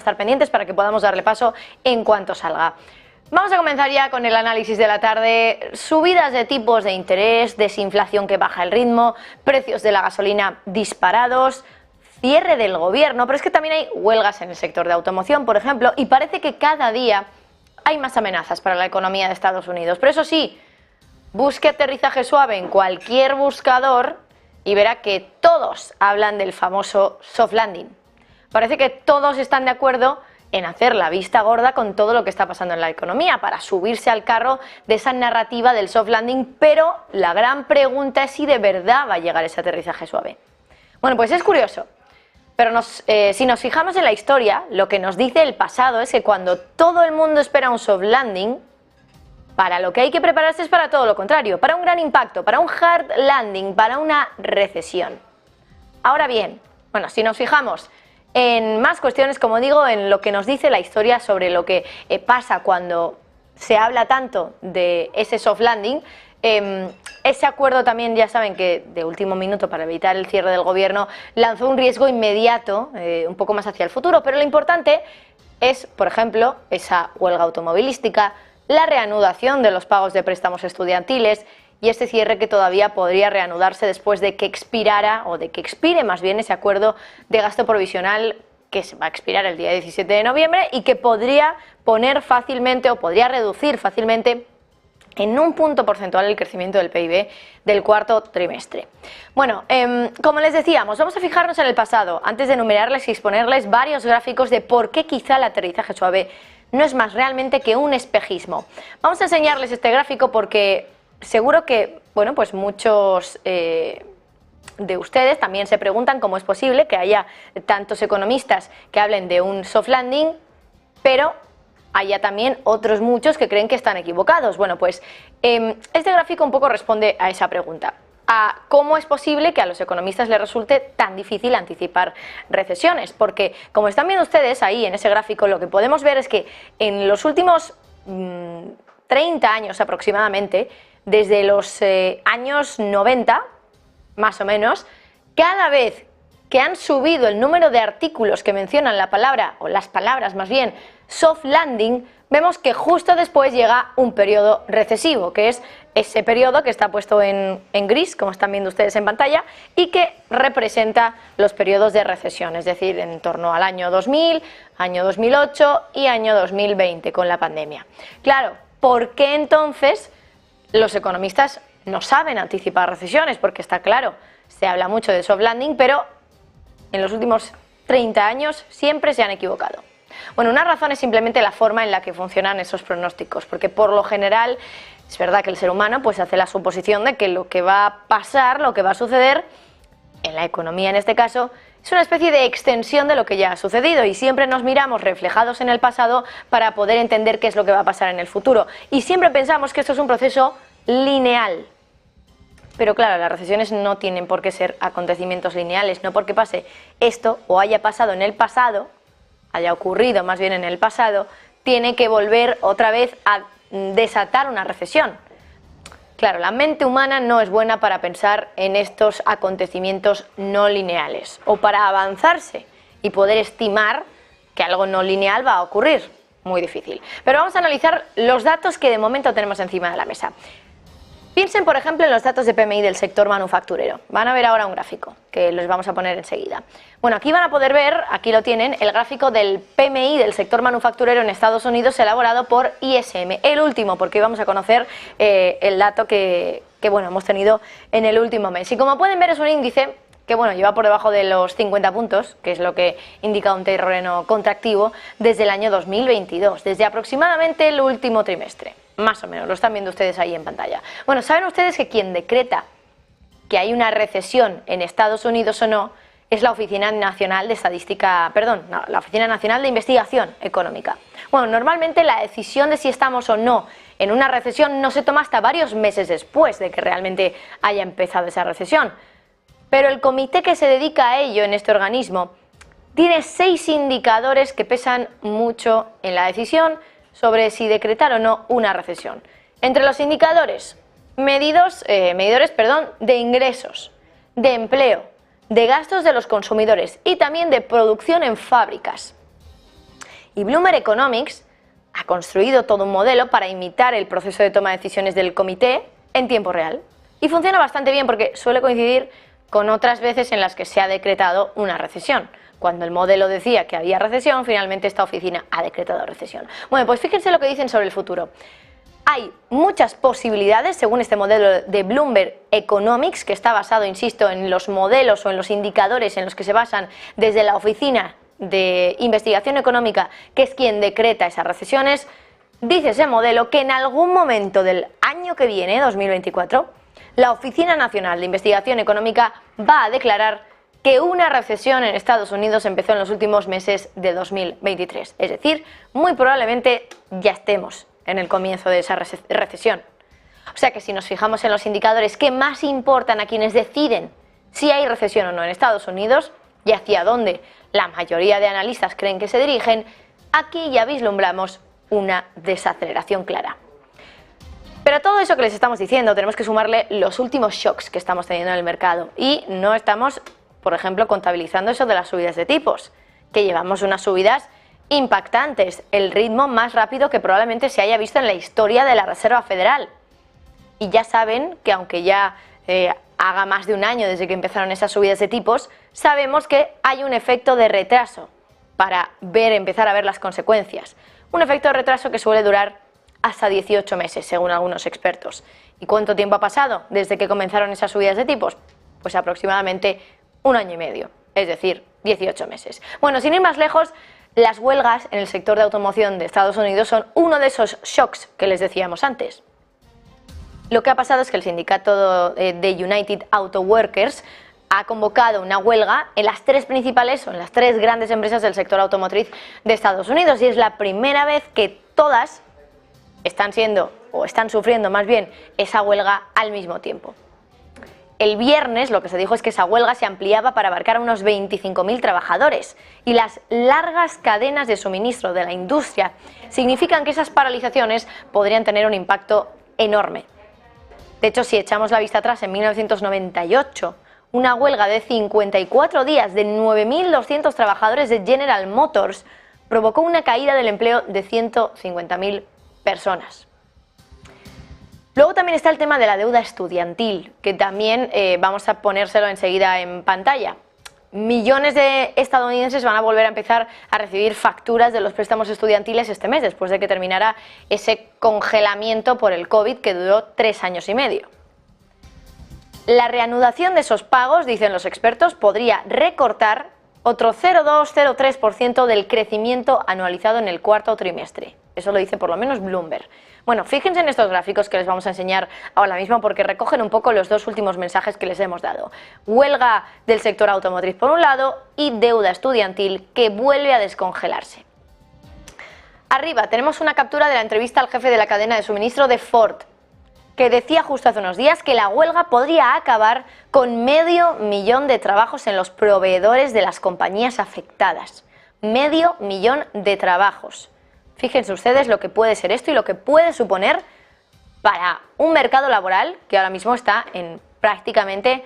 estar pendientes para que podamos darle paso en cuanto salga. Vamos a comenzar ya con el análisis de la tarde. Subidas de tipos de interés, desinflación que baja el ritmo, precios de la gasolina disparados, cierre del gobierno, pero es que también hay huelgas en el sector de automoción, por ejemplo, y parece que cada día hay más amenazas para la economía de Estados Unidos. Pero eso sí, busque aterrizaje suave en cualquier buscador y verá que todos hablan del famoso soft landing. Parece que todos están de acuerdo en hacer la vista gorda con todo lo que está pasando en la economía para subirse al carro de esa narrativa del soft landing, pero la gran pregunta es si de verdad va a llegar ese aterrizaje suave. Bueno, pues es curioso, pero si nos fijamos en la historia, lo que nos dice el pasado es que cuando todo el mundo espera un soft landing, para lo que hay que prepararse es para todo lo contrario, para un gran impacto, para un hard landing, para una recesión. Ahora bien, bueno, si nos fijamos en más cuestiones, como digo, en lo que nos dice la historia sobre lo que pasa cuando se habla tanto de ese soft landing, ese acuerdo también, ya saben que de último minuto para evitar el cierre del gobierno, lanzó un riesgo inmediato, un poco más hacia el futuro, pero lo importante es, por ejemplo, esa huelga automovilística, la reanudación de los pagos de préstamos estudiantiles y este cierre que todavía podría reanudarse después de que expirara, o de que expire más bien ese acuerdo de gasto provisional que se va a expirar el día 17 de noviembre y que podría poner fácilmente o podría reducir fácilmente en un punto porcentual el crecimiento del PIB del cuarto trimestre. Bueno, como les decíamos, vamos a fijarnos en el pasado, antes de enumerarles y exponerles varios gráficos de por qué quizá el aterrizaje suave no es más realmente que un espejismo. Vamos a enseñarles este gráfico porque seguro que, bueno, pues muchos de ustedes también se preguntan cómo es posible que haya tantos economistas que hablen de un soft landing, pero haya también otros muchos que creen que están equivocados. Bueno, pues este gráfico un poco responde a esa pregunta, a cómo es posible que a los economistas les resulte tan difícil anticipar recesiones, porque como están viendo ustedes ahí en ese gráfico, lo que podemos ver es que en los últimos 30 años aproximadamente, desde los años 90, más o menos, cada vez que han subido el número de artículos que mencionan la palabra, o las palabras más bien, soft landing, vemos que justo después llega un periodo recesivo, que es ese periodo que está puesto en gris, como están viendo ustedes en pantalla, y que representa los periodos de recesión, es decir, en torno al año 2000, año 2008 y año 2020 con la pandemia. Claro, ¿por qué entonces los economistas no saben anticipar recesiones? Porque está claro, se habla mucho de soft landing, pero en los últimos 30 años siempre se han equivocado. Bueno, una razón es simplemente la forma en la que funcionan esos pronósticos, porque por lo general es verdad que el ser humano pues hace la suposición de que lo que va a pasar, lo que va a suceder en la economía en este caso, es una especie de extensión de lo que ya ha sucedido y siempre nos miramos reflejados en el pasado para poder entender qué es lo que va a pasar en el futuro. Y siempre pensamos que esto es un proceso lineal. Pero claro, las recesiones no tienen por qué ser acontecimientos lineales, no porque pase esto o haya pasado en el pasado, haya ocurrido más bien en el pasado, tiene que volver otra vez a desatar una recesión. Claro, la mente humana no es buena para pensar en estos acontecimientos no lineales o para avanzarse y poder estimar que algo no lineal va a ocurrir. Muy difícil. Pero vamos a analizar los datos que de momento tenemos encima de la mesa. Piensen, por ejemplo, en los datos de PMI del sector manufacturero. Van a ver ahora un gráfico que les vamos a poner enseguida. Bueno, aquí van a poder ver, aquí lo tienen, el gráfico del PMI del sector manufacturero en Estados Unidos elaborado por ISM, el último, porque hoy vamos a conocer el dato que bueno, hemos tenido en el último mes. Y como pueden ver es un índice que bueno, lleva por debajo de los 50 puntos, que es lo que indica un terreno contractivo, desde el año 2022, desde aproximadamente el último trimestre. Más o menos, lo están viendo ustedes ahí en pantalla. Bueno, ¿saben ustedes que quien decreta que hay una recesión en Estados Unidos o no es la Oficina Nacional de Estadística, la Oficina Nacional de Investigación Económica? Bueno, normalmente la decisión de si estamos o no en una recesión no se toma hasta varios meses después de que realmente haya empezado esa recesión. Pero el comité que se dedica a ello en este organismo tiene 6 indicadores que pesan mucho en la decisión sobre si decretar o no una recesión. Entre los indicadores, medidores de ingresos, de empleo, de gastos de los consumidores y también de producción en fábricas. Y Bloomberg Economics ha construido todo un modelo para imitar el proceso de toma de decisiones del comité en tiempo real. Y funciona bastante bien porque suele coincidir con otras veces en las que se ha decretado una recesión. Cuando el modelo decía que había recesión, finalmente esta oficina ha decretado recesión. Bueno, pues fíjense lo que dicen sobre el futuro. Hay muchas posibilidades, según este modelo de Bloomberg Economics, que está basado, insisto, en los modelos o en los indicadores en los que se basan desde la Oficina de Investigación Económica, que es quien decreta esas recesiones. Dice ese modelo que en algún momento del año que viene, 2024, la Oficina Nacional de Investigación Económica va a declarar que una recesión en Estados Unidos empezó en los últimos meses de 2023. Es decir, muy probablemente ya estemos en el comienzo de esa recesión. O sea que si nos fijamos en los indicadores que más importan a quienes deciden si hay recesión o no en Estados Unidos y hacia dónde la mayoría de analistas creen que se dirigen, aquí ya vislumbramos una desaceleración clara. Pero a todo eso que les estamos diciendo tenemos que sumarle los últimos shocks que estamos teniendo en el mercado y no estamos, por ejemplo, contabilizando eso de las subidas de tipos, que llevamos unas subidas impactantes, el ritmo más rápido que probablemente se haya visto en la historia de la Reserva Federal. Y ya saben que aunque ya haga más de un año desde que empezaron esas subidas de tipos, sabemos que hay un efecto de retraso para empezar a ver las consecuencias. Un efecto de retraso que suele durar hasta 18 meses, según algunos expertos. ¿Y cuánto tiempo ha pasado desde que comenzaron esas subidas de tipos? Pues aproximadamente un año y medio, es decir, 18 meses. Bueno, sin ir más lejos, las huelgas en el sector de automoción de Estados Unidos son uno de esos shocks que les decíamos antes. Lo que ha pasado es que el sindicato de United Auto Workers ha convocado una huelga en las tres principales o en las tres grandes empresas del sector automotriz de Estados Unidos y es la primera vez que todas están sufriendo más bien esa huelga al mismo tiempo. El viernes lo que se dijo es que esa huelga se ampliaba para abarcar a unos 25.000 trabajadores y las largas cadenas de suministro de la industria significan que esas paralizaciones podrían tener un impacto enorme. De hecho, si echamos la vista atrás, en 1998, una huelga de 54 días de 9.200 trabajadores de General Motors provocó una caída del empleo de 150.000 personas. Luego también está el tema de la deuda estudiantil, que también vamos a ponérselo enseguida en pantalla. Millones de estadounidenses van a volver a empezar a recibir facturas de los préstamos estudiantiles este mes, después de que terminara ese congelamiento por el COVID que duró 3 años y medio. La reanudación de esos pagos, dicen los expertos, podría recortar otro 0,2-0,3% del crecimiento anualizado en el cuarto trimestre. Eso lo dice por lo menos Bloomberg. Bueno, fíjense en estos gráficos que les vamos a enseñar ahora mismo porque recogen un poco los dos últimos mensajes que les hemos dado. Huelga del sector automotriz por un lado y deuda estudiantil que vuelve a descongelarse. Arriba tenemos una captura de la entrevista al jefe de la cadena de suministro de Ford, que decía justo hace unos días que la huelga podría acabar con 500.000 de trabajos en los proveedores de las compañías afectadas. 500.000 de trabajos. Fíjense ustedes lo que puede ser esto y lo que puede suponer para un mercado laboral que ahora mismo está en prácticamente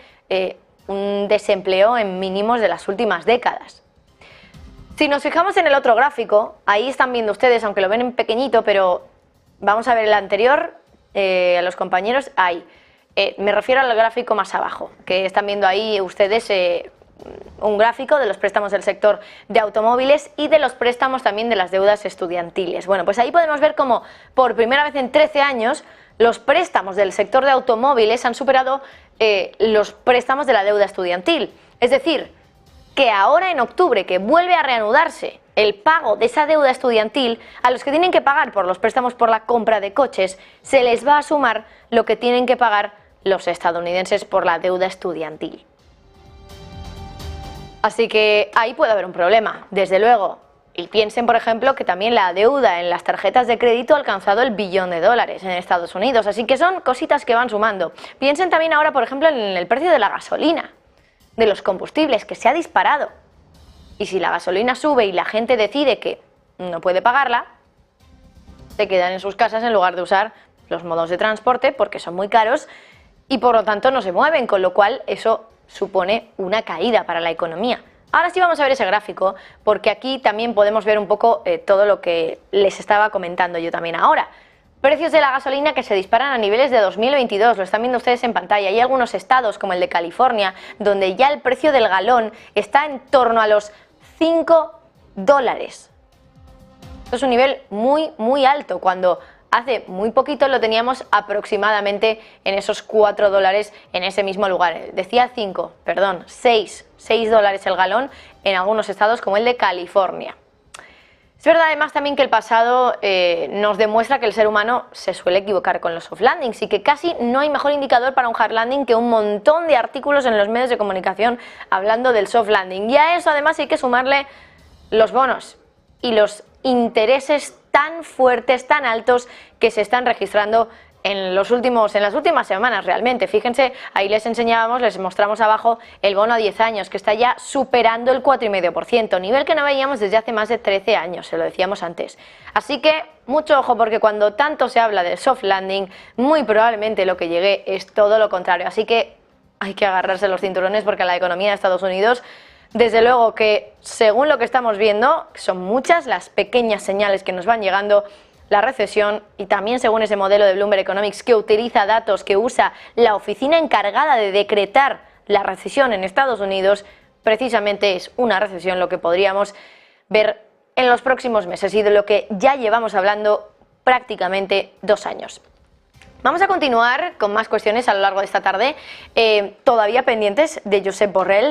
un desempleo en mínimos de las últimas décadas. Si nos fijamos en el otro gráfico, ahí están viendo ustedes, aunque lo ven en pequeñito, pero vamos a ver el anterior, a los compañeros, ahí. Me refiero al gráfico más abajo, que están viendo ahí ustedes un gráfico de los préstamos del sector de automóviles y de los préstamos también de las deudas estudiantiles. Bueno, pues ahí podemos ver cómo por primera vez en 13 años los préstamos del sector de automóviles han superado los préstamos de la deuda estudiantil. Es decir, que ahora en octubre, que vuelve a reanudarse el pago de esa deuda estudiantil, a los que tienen que pagar por los préstamos por la compra de coches, se les va a sumar lo que tienen que pagar los estadounidenses por la deuda estudiantil. Así que ahí puede haber un problema, desde luego. Y piensen, por ejemplo, que también la deuda en las tarjetas de crédito ha alcanzado el $1 billón en Estados Unidos. Así que son cositas que van sumando. Piensen también ahora, por ejemplo, en el precio de la gasolina, de los combustibles, que se ha disparado. Y si la gasolina sube y la gente decide que no puede pagarla, se quedan en sus casas en lugar de usar los modos de transporte porque son muy caros y por lo tanto no se mueven, con lo cual eso supone una caída para la economía. Ahora sí vamos a ver ese gráfico, porque aquí también podemos ver un poco todo lo que les estaba comentando yo también ahora. Precios de la gasolina que se disparan a niveles de 2022, lo están viendo ustedes en pantalla. Hay algunos estados, como el de California, donde ya el precio del galón está en torno a los $5. Esto es un nivel muy alto, cuando hace muy poquito lo teníamos aproximadamente en esos $4 en ese mismo lugar. Decía 5, perdón, 6 dólares el galón en algunos estados como el de California. Es verdad además también que el pasado nos demuestra que el ser humano se suele equivocar con los soft landings y que casi no hay mejor indicador para un hard landing que un montón de artículos en los medios de comunicación hablando del soft landing. Y a eso además hay que sumarle los bonos y los intereses tan fuertes, tan altos que se están registrando en las últimas semanas realmente. Fíjense, ahí les mostramos abajo el bono a 10 años que está ya superando el 4,5%, nivel que no veíamos desde hace más de 13 años, se lo decíamos antes. Así que mucho ojo, porque cuando tanto se habla del soft landing, muy probablemente lo que llegue es todo lo contrario. Así que hay que agarrarse los cinturones, porque la economía de Estados Unidos, desde luego que según lo que estamos viendo, son muchas las pequeñas señales que nos van llegando, la recesión, y también según ese modelo de Bloomberg Economics que utiliza datos que usa la oficina encargada de decretar la recesión en Estados Unidos, precisamente es una recesión lo que podríamos ver en los próximos meses y de lo que ya llevamos hablando prácticamente 2 años. Vamos a continuar con más cuestiones a lo largo de esta tarde, todavía pendientes de Josep Borrell.